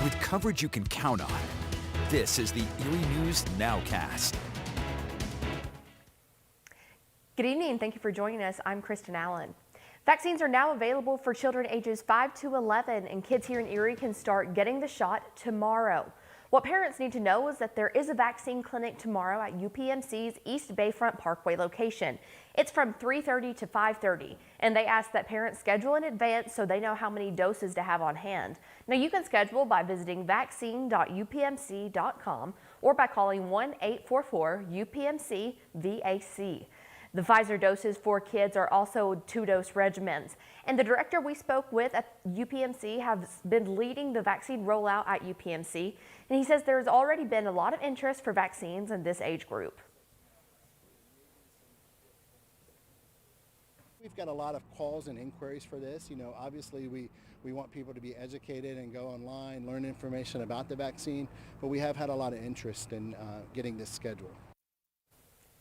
with coverage you can count on. This is the Erie News Nowcast. Good evening and thank you for joining us. I'm Kristen Allen. Vaccines are now available for children ages 5 to 11, and kids here in Erie can start getting the shot tomorrow. What parents need to know is that there is a vaccine clinic tomorrow at UPMC's East Bayfront Parkway location. It's from 3:30 to 5:30, and they ask that parents schedule in advance so they know how many doses to have on hand. Now you can schedule by visiting vaccine.upmc.com or by calling 1-844-UPMC-VAC. The Pfizer doses for kids are also 2-dose regimens. And the director we spoke with at UPMC has been leading the vaccine rollout at UPMC. And he says there's already been a lot of interest for vaccines in this age group. We've got a lot of calls and inquiries for this. You know, obviously we want people to be educated and go online, learn information about the vaccine, but we have had a lot of interest in getting this scheduled.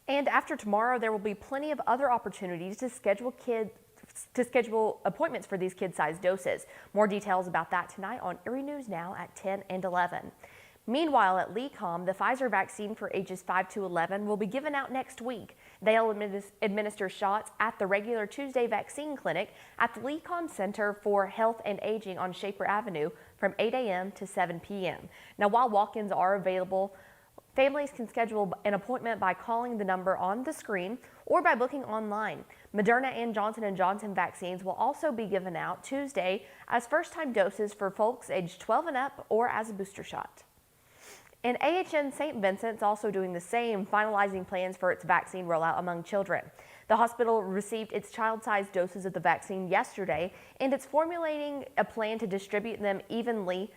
And after tomorrow, there will be plenty of other opportunities to schedule appointments for these kid-sized doses. More details about that tonight on Erie News Now at 10 and 11. Meanwhile, at LECOM, the Pfizer vaccine for ages 5 to 11 will be given out next week. They'll administer shots at the regular Tuesday vaccine clinic at the LECOM Center for Health and Aging on Shaper Avenue from 8 a.m. to 7 p.m. Now, while walk-ins are available, families can schedule an appointment by calling the number on the screen or by booking online. Moderna and Johnson & Johnson vaccines will also be given out Tuesday as first-time doses for folks aged 12 and up or as a booster shot. And AHN St. Vincent's also doing the same, finalizing plans for its vaccine rollout among children. The hospital received its child-sized doses of the vaccine yesterday, and it's formulating a plan to distribute them evenly.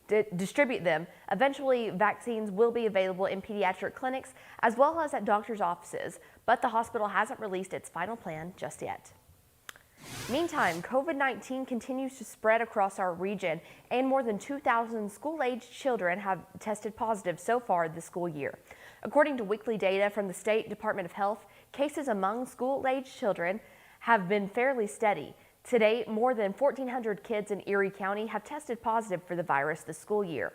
Eventually, vaccines will be available in pediatric clinics as well as at doctors' offices, but the hospital hasn't released its final plan just yet. Meantime, COVID-19 continues to spread across our region, and more than 2,000 school-aged children have tested positive so far this school year. According to weekly data from the State Department of Health, cases among school-aged children have been fairly steady. To date, more than 1,400 kids in Erie County have tested positive for the virus this school year.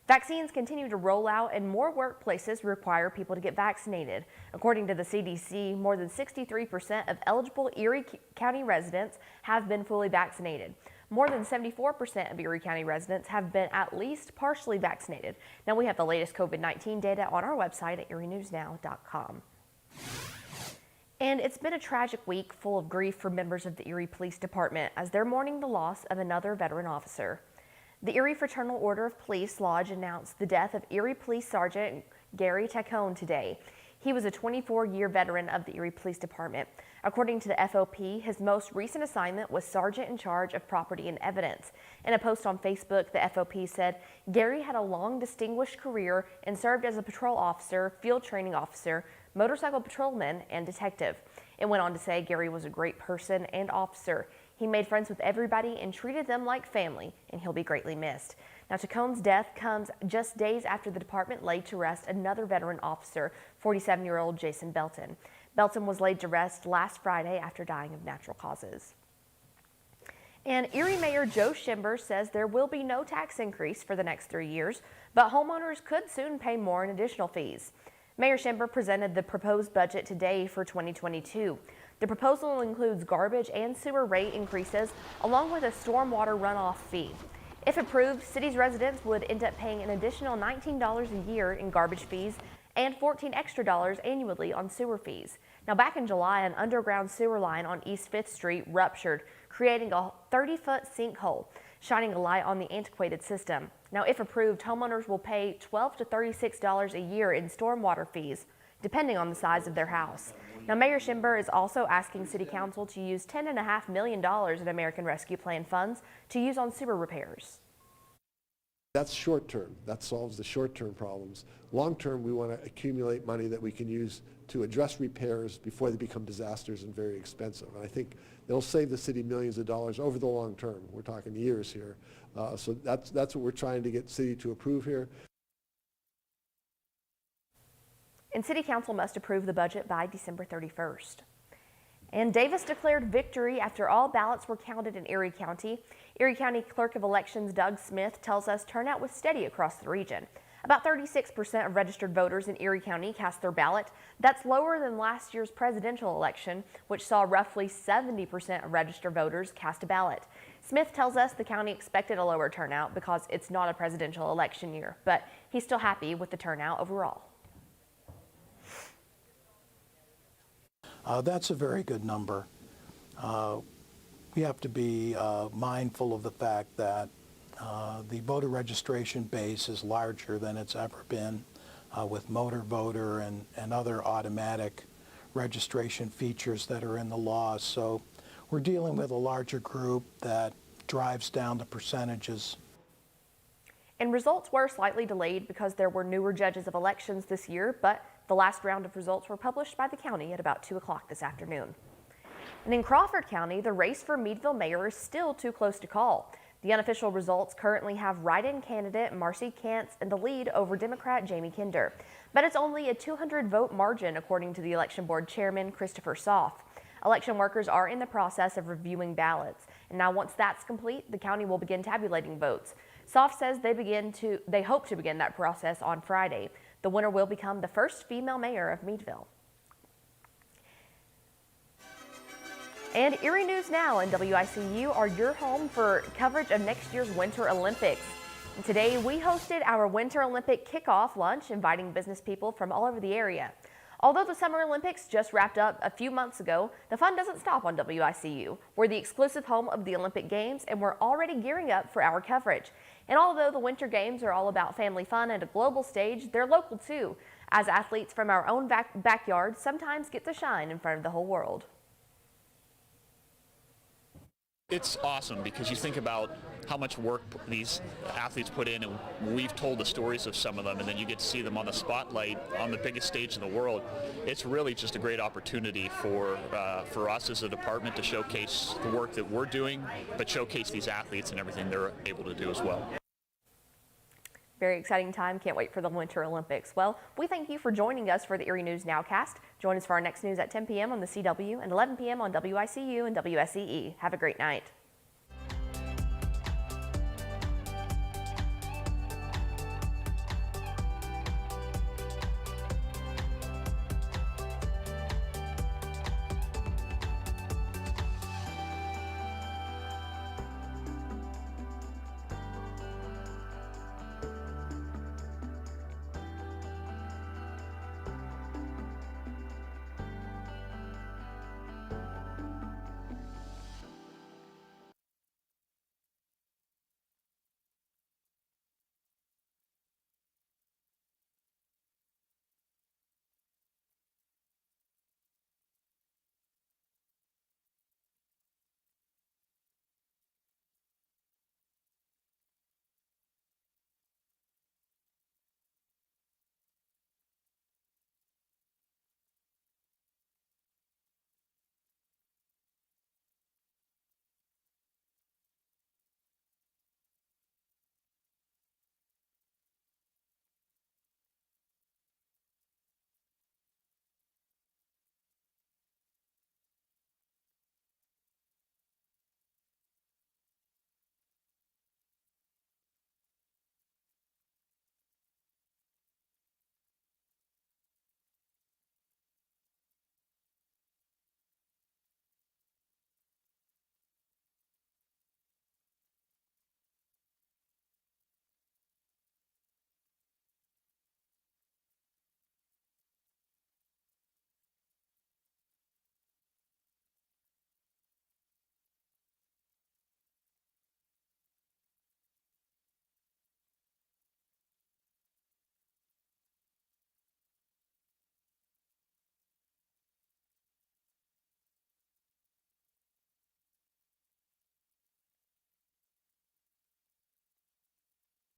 Vaccines continue to roll out and more workplaces require people to get vaccinated. According to the CDC, more than 63% of eligible Erie County residents have been fully vaccinated. More than 74% of Erie County residents have been at least partially vaccinated. Now we have the latest COVID-19 data on our website at erienewsnow.com. And it's been a tragic week full of grief for members of the Erie Police Department as they're mourning the loss of another veteran officer. The Erie Fraternal Order of Police Lodge announced the death of Erie Police Sergeant Gary Tacone today. He was a 24-year veteran of the Erie Police Department. According to the FOP, his most recent assignment was Sergeant in Charge of Property and Evidence. In a post on Facebook, the FOP said Gary had a long, distinguished career and served as a patrol officer, field training officer, motorcycle patrolman, and detective. It went on to say Gary was a great person and officer. He made friends with everybody and treated them like family, and he'll be greatly missed. Now, Tacone's death comes just days after the department laid to rest another veteran officer, 47-year-old Jason Belton. Belton was laid to rest last Friday after dying of natural causes. And Erie Mayor Joe Schimber says there will be no tax increase for the next 3 years, but homeowners could soon pay more in additional fees. Mayor Schimber presented the proposed budget today for 2022. The proposal includes garbage and sewer rate increases, along with a stormwater runoff fee. If approved, city's residents would end up paying an additional $19 a year in garbage fees and $14 extra annually on sewer fees. Now, back in July, an underground sewer line on East 5th Street ruptured, creating a 30-foot sinkhole, shining a light on the antiquated system. Now, if approved, homeowners will pay $12 to $36 a year in stormwater fees, depending on the size of their house. Now, Mayor Schimber is also asking City Council to use $10.5 million in American Rescue Plan funds to use on sewer repairs. That's short term. That solves the short term problems. Long term, we want to accumulate money that we can use to address repairs before they become disasters and very expensive. And I think they'll save the city millions of dollars over the long term. We're talking years here. So that's what we're trying to get city to approve here. And City Council must approve the budget by December 31st. And Davis declared victory after all ballots were counted in Erie County. Erie County Clerk of Elections Doug Smith tells us turnout was steady across the region. About 36% of registered voters in Erie County cast their ballot. That's lower than last year's presidential election, which saw roughly 70% of registered voters cast a ballot. Smith tells us the county expected a lower turnout because it's not a presidential election year, but he's still happy with the turnout overall. That's a very good number. We have to be mindful of the fact that the voter registration base is larger than it's ever been with motor voter and other automatic registration features that are in the law. So we're dealing with a larger group that drives down the percentages. And results were slightly delayed because there were newer judges of elections this year, but the last round of results were published by the county at about 2 o'clock this afternoon. And in Crawford County, the race for Meadville mayor is still too close to call. The unofficial results currently have write-in candidate Marcy Kantz in the lead over Democrat Jamie Kinder. But it's only a 200-vote margin, according to the election board chairman Christopher Soff. Election workers are in the process of reviewing ballots. And now once that's complete, the county will begin tabulating votes. Soff says they hope to begin that process on Friday. The winner will become the first female mayor of Meadville. And Erie News Now and WICU are your home for coverage of next year's Winter Olympics. And today we hosted our Winter Olympic kickoff lunch, inviting business people from all over the area. Although the Summer Olympics just wrapped up a few months ago, the fun doesn't stop on WICU. We're the exclusive home of the Olympic Games, and we're already gearing up for our coverage. And although the Winter Games are all about family fun and a global stage, they're local too, as athletes from our own backyard sometimes get to shine in front of the whole world. It's awesome because you think about how much work these athletes put in, and we've told the stories of some of them, and then you get to see them on the spotlight on the biggest stage in the world. It's really just a great opportunity for us as a department to showcase the work that we're doing, but showcase these athletes and everything they're able to do as well. Very exciting time. Can't wait for the Winter Olympics. Well, we thank you for joining us for the Erie News Nowcast. Join us for our next news at 10 p.m. on the CW and 11 p.m. on WICU and WSEE. Have a great night.